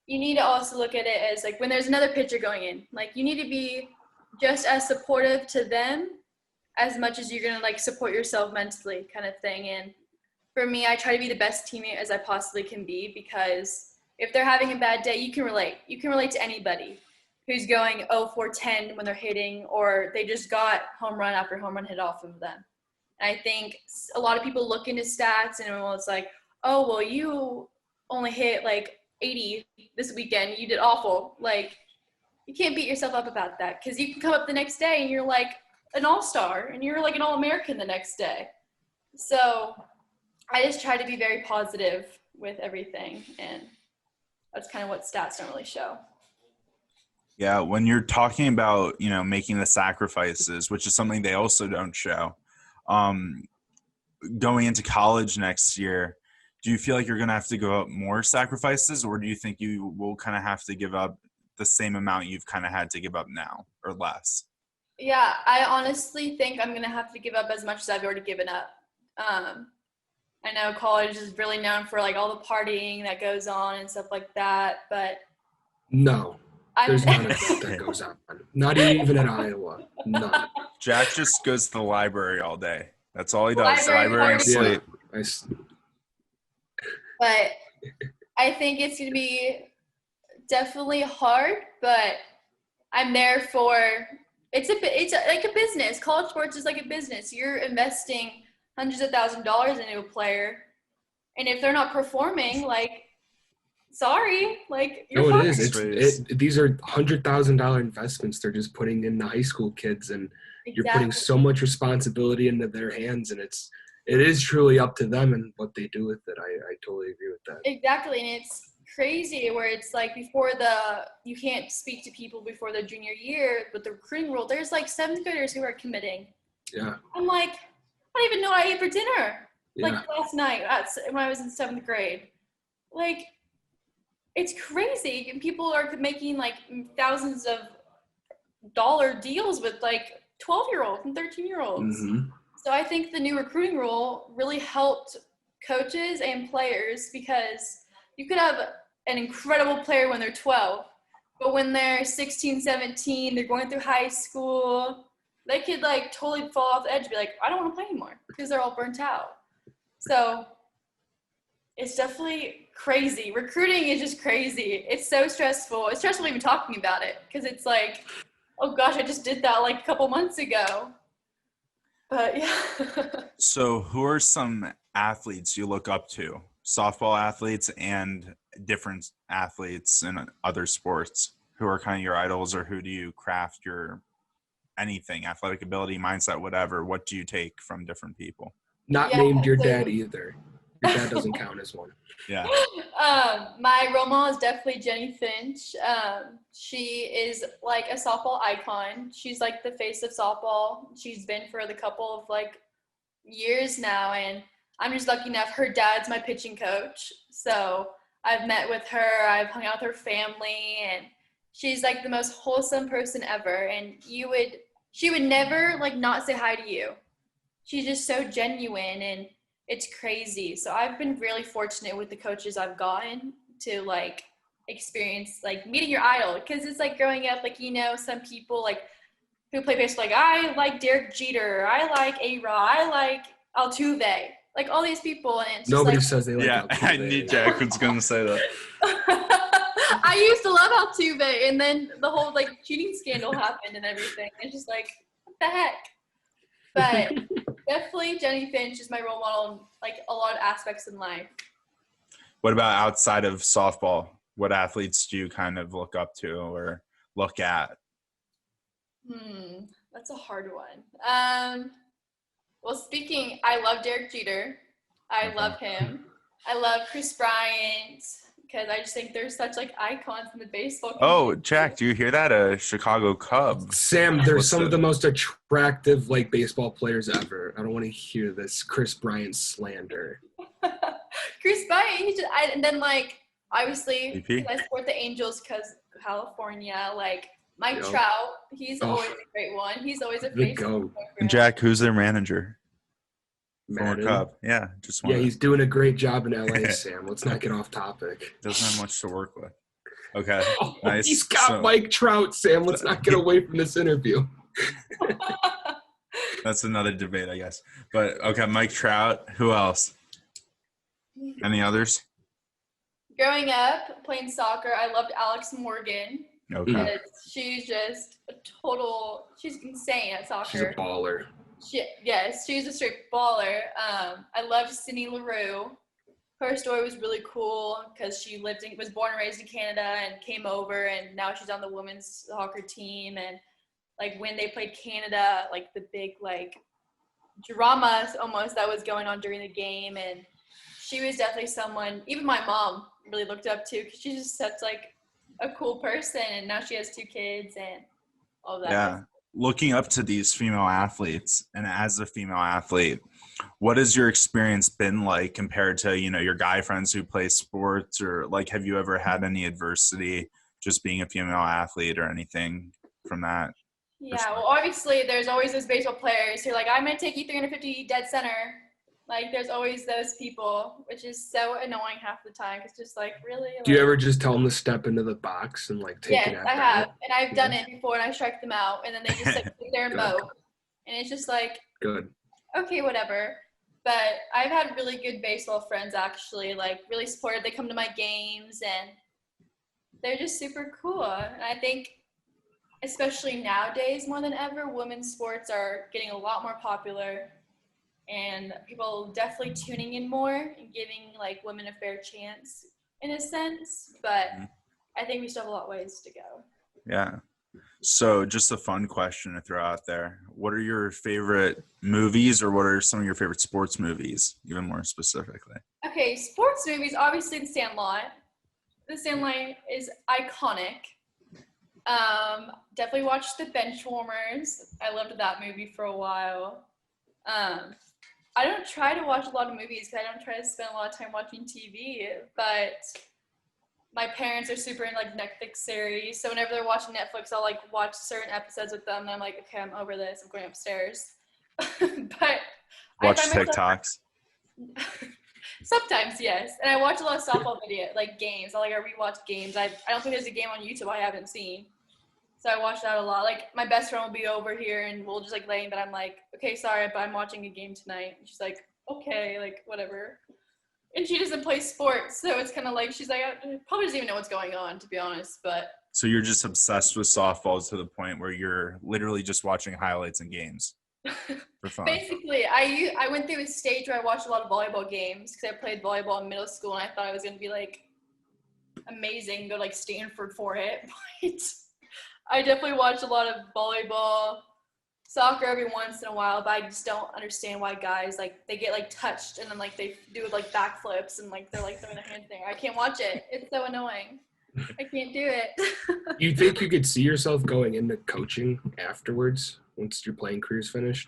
you need to also look at it as like when there's another pitcher going in, like you need to be just as supportive to them as much as you're going to like support yourself mentally kind of thing. And for me, I try to be the best teammate as I possibly can be, because if they're having a bad day, you can relate. You can relate to anybody who's going 0-for-10 when they're hitting, or they just got home run after home run hit off of them. And I think a lot of people look into stats and it's like, oh, well, you only hit like 80 this weekend. You did awful. Like, you can't beat yourself up about that, because you can come up the next day and you're like an all-star and you're like an all-American the next day. So I just try to be very positive with everything, and that's kind of what stats don't really show. Yeah, when you're talking about, making the sacrifices, which is something they also don't show, going into college next year, do you feel like you're going to have to go up more sacrifices, or do you think you will kind of have to give up the same amount you've kind of had to give up now, or less? Yeah, I honestly think I'm going to have to give up as much as I've already given up. I know college is really known for like all the partying that goes on and stuff like that, but no. There's none of that goes on. Not even at Iowa. None. Jack just goes to the library all day. That's all he does. Library and sleep. Yeah, but I think it's going to be definitely hard, but I'm there for it's like a business. College sports is like a business. You're investing hundreds of thousands of dollars into a player, and if they're not performing, like sorry, like you're No, it fine. is. These are $100,000 investments they're just putting in the high school kids, and you're putting so much responsibility into their hands, and it is truly up to them and what they do with it. I totally agree with that. Exactly, and it's crazy where it's like you can't speak to people before their junior year, but the recruiting rule, there's like 7th graders who are committing. Yeah. I'm like, I don't even know what I ate for dinner. Yeah. Like last night when I was in 7th grade. Like, it's crazy. And people are making like thousands of dollar deals with like 12-year-olds and 13-year-olds. Mm-hmm. So I think the new recruiting rule really helped coaches and players, because you could have an incredible player when they're 12, but when they're 16, 17, they're going through high school, they could like totally fall off the edge and be like, I don't want to play anymore because they're all burnt out. So it's definitely crazy. Recruiting is just crazy. It's so stressful. It's stressful even talking about it because it's like, oh gosh, I just did that like a couple months ago. But yeah. So who are some athletes you look up to? Softball athletes and different athletes in other sports. Who are kind of your idols, or who do you craft your anything, athletic ability, mindset, whatever? What do you take from different people? Not named your dad either. Your dad doesn't count as one. Yeah. My role model is definitely Jenny Finch. She is like a softball icon. She's like the face of softball. She's been for the couple of like years now, and I'm just lucky enough. Her dad's my pitching coach, so I've met with her. I've hung out with her family, and she's like the most wholesome person ever. And she would never like not say hi to you. She's just so genuine, and it's crazy. So I've been really fortunate with the coaches I've gotten to like experience like meeting your idol, because it's like growing up, like, you know, some people like who play baseball, like I like Derek Jeter, I like A-Rod, I like Altuve, like all these people, and it's just Nobody like, says they like Altuve. I knew Jack was gonna say that. I used to love Altuve, and then the whole like cheating scandal happened and everything. It's just like, what the heck? But definitely Jenny Finch is my role model in like a lot of aspects in life. What about outside of softball? What athletes do you kind of look up to or look at? That's a hard one. Well, I love Derek Jeter. I love him. I love Chris Bryant, because I just think they're such like icons in the baseball community. Oh, Jack, do you hear that? A Chicago Cub. Sam, they're some of the most attractive like baseball players ever. I don't want to hear this Chris Bryant slander. Chris Bryant, and then like obviously VP? I support the Angels because California. Like Mike Trout, he's always a great one. He's always a face. And Jack, who's their manager? Madden. Cub. Yeah, just one. Yeah, he's doing a great job in LA, Sam. Let's not get off topic. Doesn't have much to work with. Okay, nice. He's got Mike Trout, Sam. Let's not get away from this interview. That's another debate, I guess. But okay, Mike Trout. Who else? Any others? Growing up playing soccer, I loved Alex Morgan. Okay. She's just she's insane at soccer. She's a baller. She's a straight baller. I loved Cindy LaRue. Her story was really cool because she was born and raised in Canada and came over, and now she's on the women's soccer team. And like when they played Canada, like the big like drama almost that was going on during the game, and she was definitely someone even my mom really looked up to, because she's just such like a cool person, and now she has 2 kids and all that. Yeah. Looking up to these female athletes, and as a female athlete, what has your experience been like compared to, you know, your guy friends who play sports, or like, have you ever had any adversity just being a female athlete or anything from that? Yeah, well, obviously there's always those baseball players who are like, I'm going to take you 350 dead center. Like, there's always those people, which is so annoying half the time. It's just like, really? Do you ever just tell them to step into the box and like take it Yes, out? I have. And I've done it before, and I strike them out, and then they just like sit there and mope. And it's just like, good. Okay, whatever. But I've had really good baseball friends, actually, like really supportive. They come to my games, and they're just super cool. And I think, especially nowadays more than ever, women's sports are getting a lot more popular, and people definitely tuning in more and giving like women a fair chance. in a sense, but I think we still have a lot of ways to go. Yeah. So just a fun question to throw out there. What are your favorite movies, or what are some of your favorite sports movies, even more specifically? Okay, sports movies, obviously The Sandlot. The Sandlot is iconic. Definitely watched The Benchwarmers. I loved that movie for a while. I don't try to watch a lot of movies because I don't try to spend a lot of time watching TV, but my parents are super into like Netflix series, so whenever they're watching Netflix, I'll like watch certain episodes with them, and I'm like, okay, I'm over this. I'm going upstairs. But Watch I find myself TikToks. sometimes, yes, and I watch a lot of softball video, like games. I rewatch games. I don't think there's a game on YouTube I haven't seen, so I watch that a lot. Like my best friend will be over here, and we'll just like lay in bed. I'm like, okay, sorry, but I'm watching a game tonight. And she's like, okay, like whatever. And she doesn't play sports, so it's kind of like she's like, I probably doesn't even know what's going on, to be honest. But So you're just obsessed with softball to the point where you're literally just watching highlights and games for fun. basically, I went through a stage where I watched a lot of volleyball games because I played volleyball in middle school, and I thought I was going to be like amazing, go like Stanford for it. But I definitely watched a lot of volleyball, soccer every once in a while, but I just don't understand why guys like they get like touched and then like they do like backflips and like they're like throwing their hands there. I can't watch it. It's so annoying. I can't do it. You think you could see yourself going into coaching afterwards once your playing career's finished?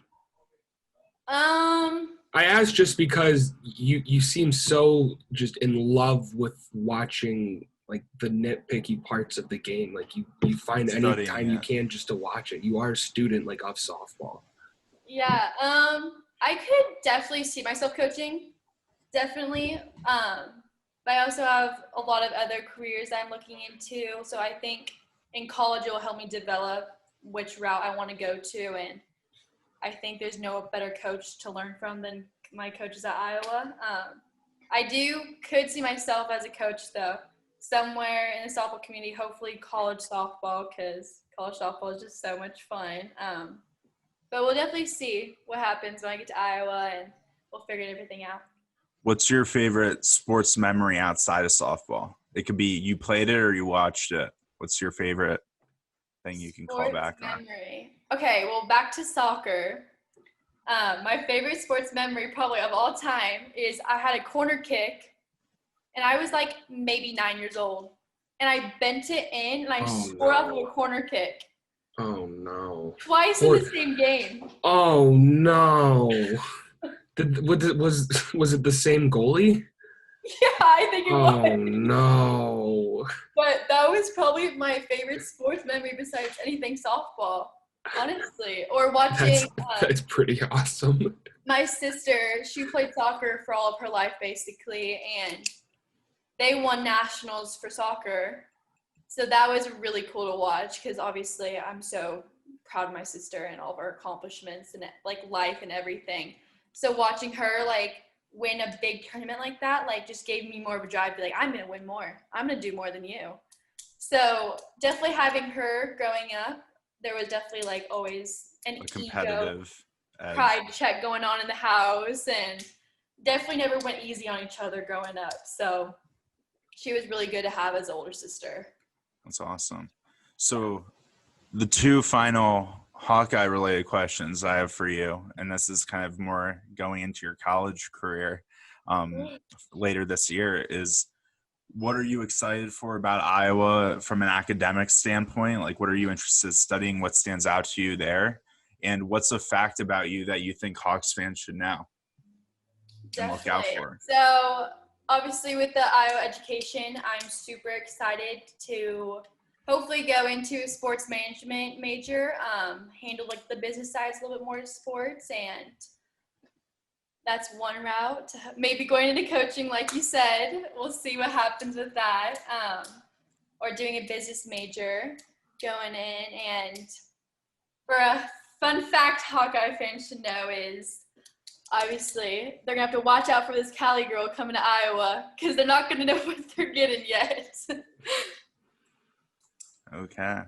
I asked just because you seem so just in love with watching like the nitpicky parts of the game. Like you find any time you can just to watch it. You are a student like of softball. Yeah. I could definitely see myself coaching. Definitely. But I also have a lot of other careers I'm looking into. So I think in college it will help me develop which route I want to go to, and I think there's no better coach to learn from than my coaches at Iowa. I could see myself as a coach, though, somewhere in the softball community, hopefully college softball, because college softball is just so much fun. But we'll definitely see what happens when I get to Iowa, and we'll figure everything out. What's your favorite sports memory outside of softball? It could be you played it or you watched it. What's your favorite thing you can call back on? Okay, well, back to soccer. My favorite sports memory probably of all time is I had a corner kick, and I was like maybe 9 years old, and I bent it in, and I scored off of a corner kick. Oh, no. Twice in the same game. Oh, no. Was it the same goalie? Yeah, I think it was. Oh, no. But that was probably my favorite sports memory besides anything softball, honestly. Or watching. That's pretty awesome. My sister, she played soccer for all of her life, basically, and they won nationals for soccer. So that was really cool to watch because obviously I'm so proud of my sister and all of her accomplishments and like life and everything. So watching her like win a big tournament like that, like just gave me more of a drive to be like, I'm going to win more. I'm going to do more than you. So definitely having her growing up, there was definitely like always an competitive pride check going on in the house, and definitely never went easy on each other growing up. So she was really good to have as an older sister. That's awesome. So the two final Hawkeye related questions I have for you, and this is kind of more going into your college career later this year, is what are you excited for about Iowa from an academic standpoint? Like, what are you interested in studying? What stands out to you there? And what's a fact about you that you think Hawks fans should know and look out for? So obviously with the Iowa education, I'm super excited to hopefully go into a sports management major, handle like the business side a little bit more to sports, and that's one route. Maybe going into coaching, like you said. We'll see what happens with that. Or doing a business major, going in. And for a fun fact Hawkeye fans should know is obviously they're going to have to watch out for this Cali girl coming to Iowa because they're not going to know what they're getting yet. Okay.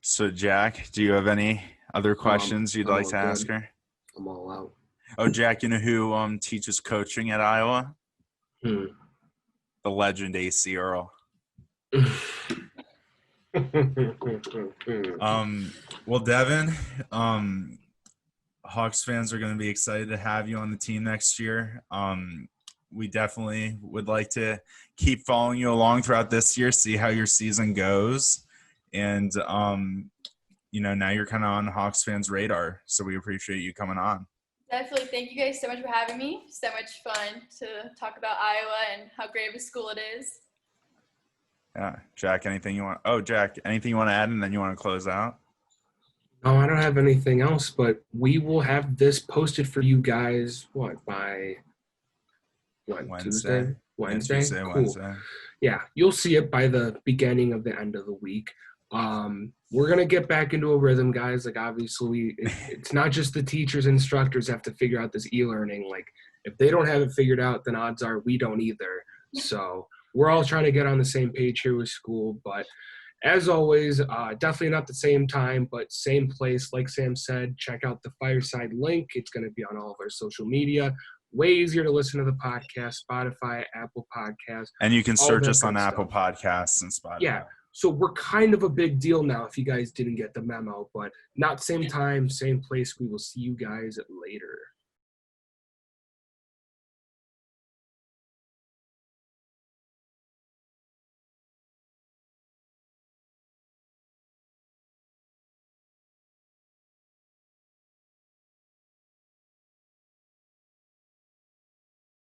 So, Jack, do you have any other questions you'd like to ask her? I'm all out. Oh, Jack, you know who teaches coaching at Iowa? the legend AC Earl. Well, Devin, Hawks fans are going to be excited to have you on the team next year. We definitely would like to keep following you along throughout this year, see how your season goes. And, now you're kind of on Hawks fans' radar. So we appreciate you coming on. Definitely. Thank you guys so much for having me. So much fun to talk about Iowa and how great of a school it is. Yeah. Jack, anything you want to add and then you want to close out? No, I don't have anything else, but we will have this posted for you guys, by Wednesday? Wednesday? Tuesday, cool. Wednesday. Yeah, you'll see it by the beginning of the end of the week. We're going to get back into a rhythm, guys. Like, obviously, it's not just the teachers and instructors have to figure out this e-learning. Like, if they don't have it figured out, then odds are we don't either. So we're all trying to get on the same page here with school. But as always, definitely not the same time, but same place. Like Sam said, check out the Fireside link. It's going to be on all of our social media. Way easier to listen to the podcast, Spotify, Apple Podcasts. And you can search us on stuff. Apple Podcasts and Spotify. Yeah. So we're kind of a big deal now if you guys didn't get the memo, but not same time, same place. We will see you guys later.